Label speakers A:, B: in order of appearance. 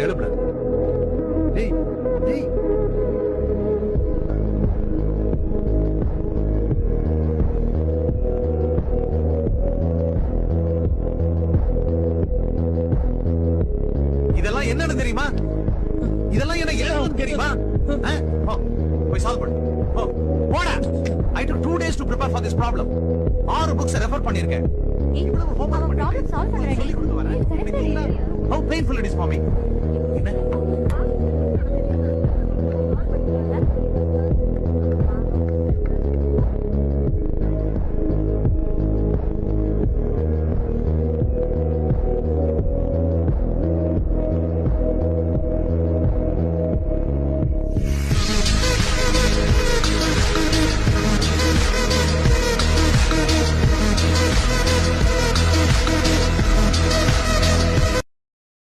A: எழுப்புல. டேய் டேய் இதெல்லாம் என்னன்னு தெரியுமா? இதெல்லாம் என்ன எழுதுன்னு தெரியுமா? போய் சால்வ் பண்ணு. போடா. I took 2 days to prepare for this problem. 6 books refer பண்ணிருக்கேன். இவ்வளவு ஹோம்வொர்க் பண்ணி ப்ராப்ளம் சால்வ் பண்றேன். How painful it is for me. என்ன